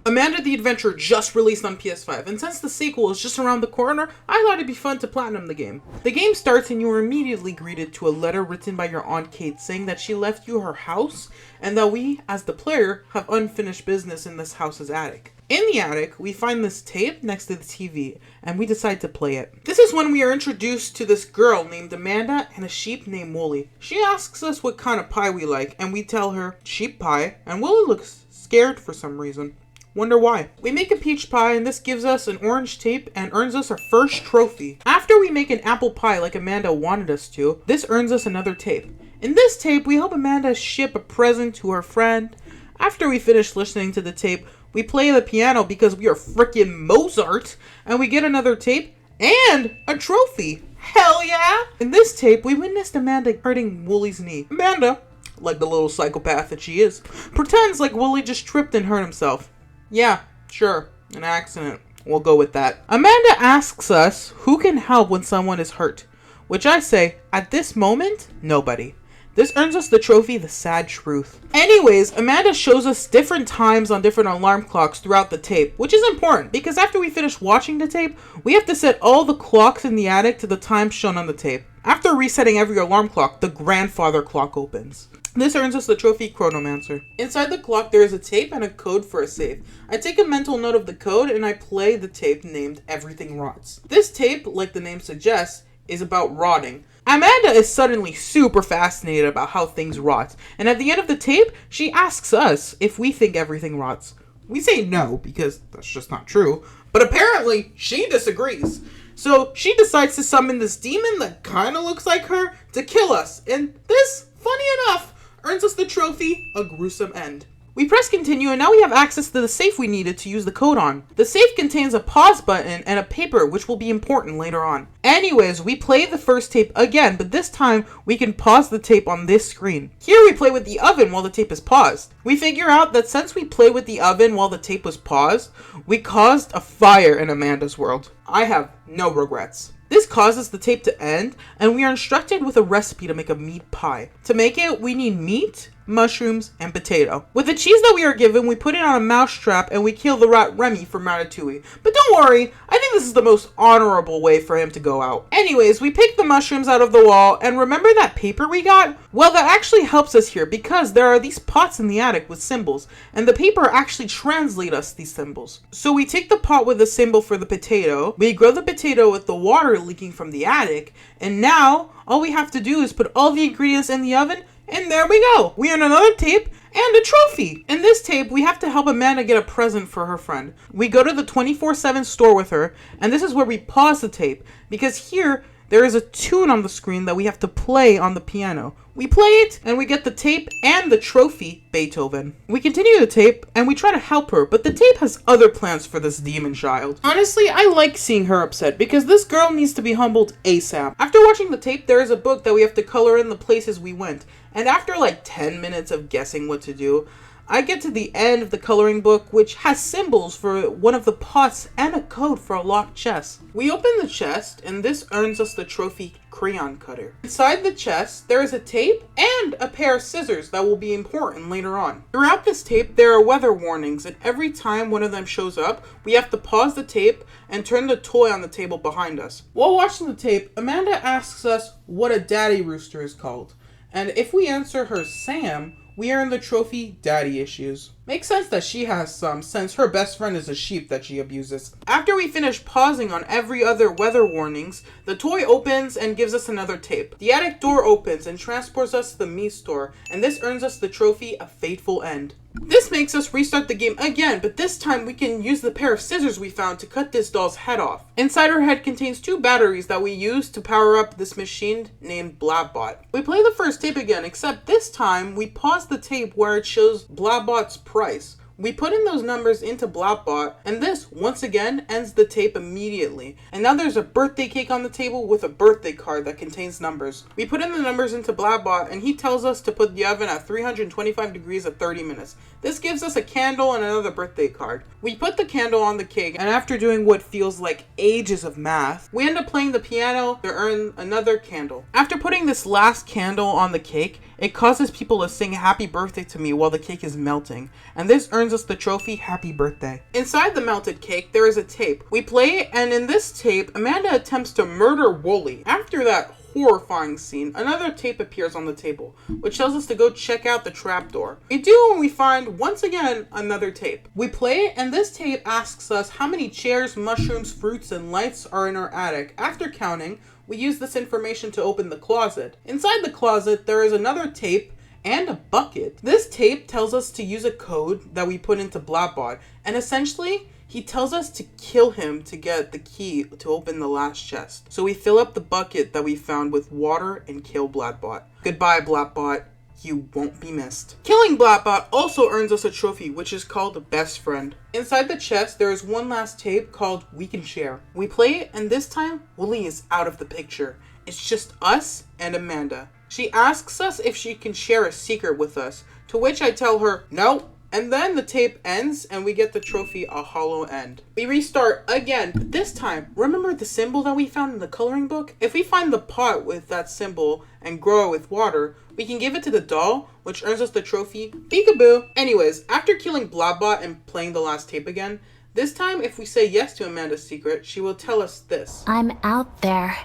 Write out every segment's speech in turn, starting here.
Amanda the Adventurer just released on PS5, and since the sequel is just around the corner, I thought it'd be fun to platinum the game. The game starts and you are immediately greeted to a letter written by your Aunt Kate saying that she left you her house, and that we, as the player, have unfinished business in this house's attic. In the attic, we find this tape next to the TV, and we decide to play it. This is when we are introduced to this girl named Amanda and a sheep named Wooly. She asks us what kind of pie we like, and we tell her sheep pie, and Wooly looks scared for some reason. Wonder why. We make a peach pie, and this gives us an orange tape and earns us our first trophy. After we make an apple pie like Amanda wanted us to, this earns us another tape. In this tape, we help Amanda ship a present to her friend. After we finish listening to the tape, we play the piano because we are frickin' Mozart, and we get another tape and a trophy. Hell yeah! In this tape, we witnessed Amanda hurting Wooly's knee. Amanda, like the little psychopath that she is, pretends like Wooly just tripped and hurt himself. Yeah, sure, an accident. We'll go with that. Amanda asks us who can help when someone is hurt, which I say, at this moment, nobody. This earns us the trophy, The Sad Truth. Anyways, Amanda shows us different times on different alarm clocks throughout the tape, which is important because after we finish watching the tape, we have to set all the clocks in the attic to the time shown on the tape. After resetting every alarm clock, the grandfather clock opens. This earns us the trophy Chronomancer. Inside the clock, there is a tape and a code for a save. I take a mental note of the code and I play the tape named Everything Rots. This tape, like the name suggests, is about rotting. Amanda is suddenly super fascinated about how things rot, and at the end of the tape, she asks us if we think everything rots. We say no, because that's just not true, but apparently she disagrees. So she decides to summon this demon that kinda looks like her to kill us, and this, funny enough, earns us the trophy, A Gruesome End. We press continue and now we have access to the safe we needed to use the code on. The safe contains a pause button and a paper which will be important later on. Anyways, we play the first tape again, but this time we can pause the tape on this screen. Here we play with the oven while the tape is paused. We figure out that since we play with the oven while the tape was paused, we caused a fire in Amanda's world. I have no regrets. This causes the tape to end, and we are instructed with a recipe to make a meat pie. To make it, we need meat, mushrooms, and potato. With the cheese that we are given, we put it on a mousetrap and we kill the rat Remy from Ratatouille. But don't worry, I think this is the most honorable way for him to go out. Anyways, we pick the mushrooms out of the wall, and remember that paper we got? Well, that actually helps us here because there are these pots in the attic with symbols, and the paper actually translates us these symbols. So we take the pot with the symbol for the potato, we grow the potato with the water leaking from the attic, and now all we have to do is put all the ingredients in the oven, and there we go. We earn another tape and a trophy. In this tape, we have to help Amanda get a present for her friend. We go to the 24/7 store with her, and this is where we pause the tape, because here there is a tune on the screen that we have to play on the piano. We play it, and we get the tape and the trophy, Beethoven. We continue the tape, and we try to help her, but the tape has other plans for this demon child. Honestly, I like seeing her upset, because this girl needs to be humbled ASAP. After watching the tape, there is a book that we have to color in the places we went, and after like 10 minutes of guessing what to do, I get to the end of the coloring book, which has symbols for one of the pots and a code for a locked chest. We open the chest, and this earns us the trophy Crayon Cutter. Inside the chest, there is a tape and a pair of scissors that will be important later on. Throughout this tape, there are weather warnings, and every time one of them shows up, we have to pause the tape and turn the toy on the table behind us. While watching the tape, Amanda asks us what a daddy rooster is called, and if we answer her Sam, we earn the trophy Daddy Issues. Makes sense that she has some, since her best friend is a sheep that she abuses. After we finish pausing on every other weather warnings, the toy opens and gives us another tape. The attic door opens and transports us to the meat store, and this earns us the trophy A Fateful End. This makes us restart the game again, but this time we can use the pair of scissors we found to cut this doll's head off. Inside her head contains 2 batteries that we use to power up this machine named Blabbot. We play the first tape again, except this time we pause the tape where it shows Blabbot's price. We put in those numbers into Blabbot, and this, once again, ends the tape immediately. And now there's a birthday cake on the table with a birthday card that contains numbers. We put in the numbers into Blabbot, and he tells us to put the oven at 325 degrees at 30 minutes. This gives us a candle and another birthday card. We put the candle on the cake, and after doing what feels like ages of math, we end up playing the piano to earn another candle. After putting this last candle on the cake, It causes people to sing happy birthday to me while the cake is melting, and this earns us the trophy happy birthday. Inside the melted cake, there is a tape. We play it, and in this tape, Amanda attempts to murder Wooly. After that horrifying scene, another tape appears on the table, which tells us to go check out the trapdoor. We do, and we find, once again, another tape. We play it, and this tape asks us how many chairs, mushrooms, fruits, and lights are in our attic. After counting, we use this information to open the closet. Inside the closet, there is another tape and a bucket. This tape tells us to use a code that we put into Bladbot, and essentially, he tells us to kill him to get the key to open the last chest. So we fill up the bucket that we found with water and kill Bladbot. Goodbye, Bladbot. You won't be missed. Killing Bladbot also earns us a trophy, which is called Best Friend. Inside the chest, there is one last tape called We Can Share. We play it, and this time, Wooly is out of the picture. It's just us and Amanda. She asks us if she can share a secret with us, to which I tell her, no. And then the tape ends, and we get the trophy A Hollow End. We restart again, but this time, remember the symbol that we found in the coloring book? If we find the pot with that symbol and grow it with water, we can give it to the doll, which earns us the trophy Peekaboo. Anyways, after killing Bladbot and playing the last tape again, this time if we say yes to Amanda's secret, she will tell us this. I'm out there.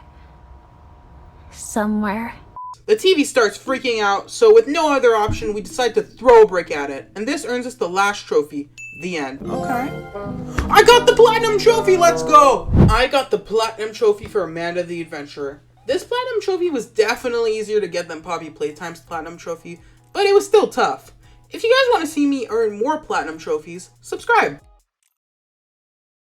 Somewhere. The TV starts freaking out, so with no other option, we decide to throw a brick at it. And this earns us the last trophy, the end. Okay. I got the platinum trophy, let's go! I got the platinum trophy for Amanda the Adventurer. This platinum trophy was definitely easier to get than Poppy Playtime's platinum trophy, but it was still tough. If you guys want to see me earn more platinum trophies, subscribe.